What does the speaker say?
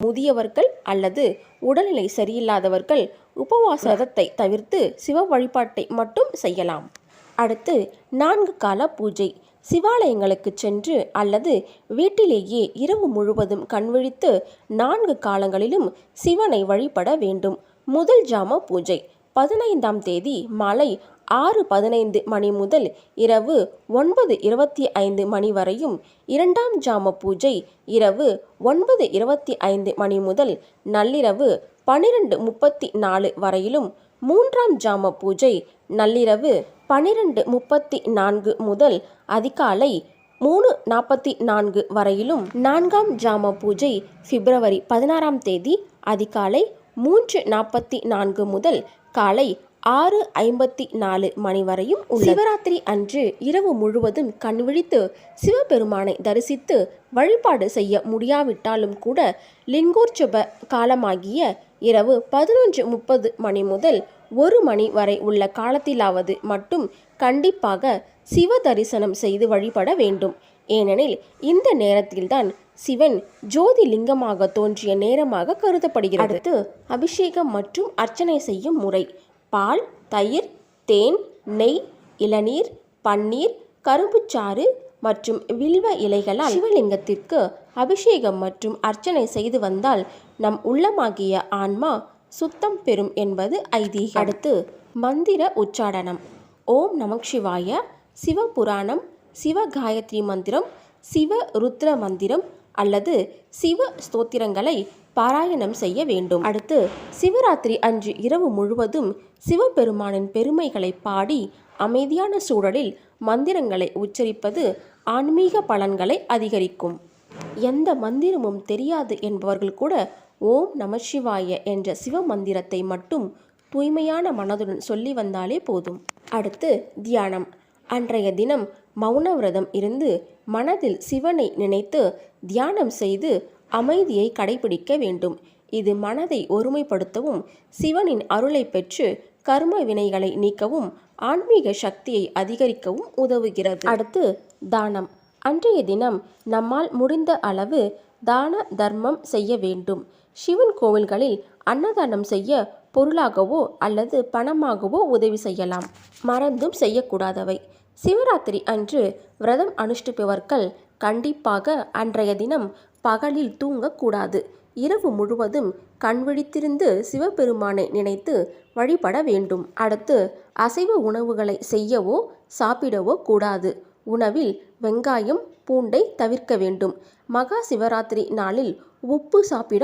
முதியவர்கள் அல்லது உடல்நிலை சரியில்லாதவர்கள் உபவாசத்தை தவிர்த்து சிவ வழிபாட்டை மட்டும் செய்யலாம். அடுத்து 4 கால பூஜை. சிவாலயங்களுக்கு சென்று அல்லது வீட்டிலேயே இரவு முழுவதும் கண்விழித்து 4 காலங்களிலும் சிவனை வழிபட வேண்டும். முதல் ஜாம பூஜை 15ஆம் தேதி மாலை 6:15 மணி முதல் இரவு 9:25 மணி வரையும், 2ஆம் ஜாம பூஜை இரவு 9:25 மணி முதல் நள்ளிரவு 12:34 வரையிலும், 3ஆம் ஜாம பூஜை நள்ளிரவு 12:34 முதல் அதிகாலை 3:44 வரையிலும், 4ஆம் ஜாம பூஜை பிப்ரவரி 16ஆம் தேதி அதிகாலை 3:44 முதல் காலை 6:54 மணி வரையும் உள்ளது. சிவராத்திரி அன்று இரவு முழுவதும் கண்விழித்து சிவபெருமானை தரிசித்து வழிபாடு செய்ய முடியாவிட்டாலும் கூட லிங்கோற்சவ காலமாகிய இரவு 11:30 மணி முதல் 1 மணி வரை உள்ள காலத்திலாவது மட்டும் கண்டிப்பாக சிவ தரிசனம் செய்து வழிபட வேண்டும். ஏனெனில் இந்த நேரத்தில்தான் சிவன் ஜோதி லிங்கமாக தோன்றிய நேரமாக கருதப்படுகிறது. அடுத்து அபிஷேகம் மற்றும் அர்ச்சனை செய்யும் முறை. பால், தயிர், தேன், நெய், இளநீர், பன்னீர், கரும்புச்சாறு மற்றும் வில்வ இலைகளால் சிவலிங்கத்திற்கு அபிஷேகம் மற்றும் அர்ச்சனை செய்து வந்தால் நம் உள்ளமாகிய ஆன்மா சுத்தம் பெறும் என்பது ஐதீகம். அடுத்து மந்திர உச்சாடனம். ஓம் நமசிவாய, சிவபுராணம், சிவ காயத்ரி மந்திரம், சிவ ருத்ர மந்திரம் அல்லது சிவ ஸ்தோத்திரங்களை பாராயணம் செய்ய வேண்டும். அடுத்து சிவராத்திரி அன்று இரவு முழுவதும் சிவபெருமானின் பெருமைகளை பாடி அமைதியான சூழலில் மந்திரங்களை உச்சரிப்பது ஆன்மீக பலன்களை அதிகரிக்கும். எந்த மந்திரமும் தெரியாது என்பவர்கள் கூட ஓம் நமசிவாய என்ற சிவ மந்திரத்தை மட்டும் தூய்மையான மனதுடன் சொல்லி வந்தாலே போதும். அடுத்து தியானம். அன்றைய தினம் மௌன விரதம் இருந்து மனதில் சிவனை நினைத்து தியானம் செய்து அமைதியை கடைபிடிக்க வேண்டும். இது மனதை ஒருமைப்படுத்தவும் சிவனின் அருளை பெற்று கர்ம வினைகளை நீக்கவும் ஆன்மீக சக்தியை அதிகரிக்கவும் உதவுகிறது. அடுத்து தானம். அன்றைய தினம் நம்மால் முடிந்த அளவு தான தர்மம் செய்ய வேண்டும். சிவன் கோவில்களில் அன்னதானம் செய்ய பொருளாகவோ அல்லது பணமாகவோ உதவி செய்யலாம். மறந்தும் செய்யக்கூடாதவை. சிவராத்திரி அன்று விரதம் அனுஷ்டிப்பவர்கள் கண்டிப்பாக அன்றைய தினம் பகலில் தூங்கக்கூடாது. இரவு முழுவதும் கண்விழித்திருந்து சிவபெருமானை நினைத்து வழிபட வேண்டும். அடுத்து அசைவ உணவுகளை செய்யவோ சாப்பிடவோ கூடாது. உணவில் வெங்காயம், பூண்டை தவிர்க்க வேண்டும். மகா சிவராத்திரி நாளில் உப்பு சாப்பிட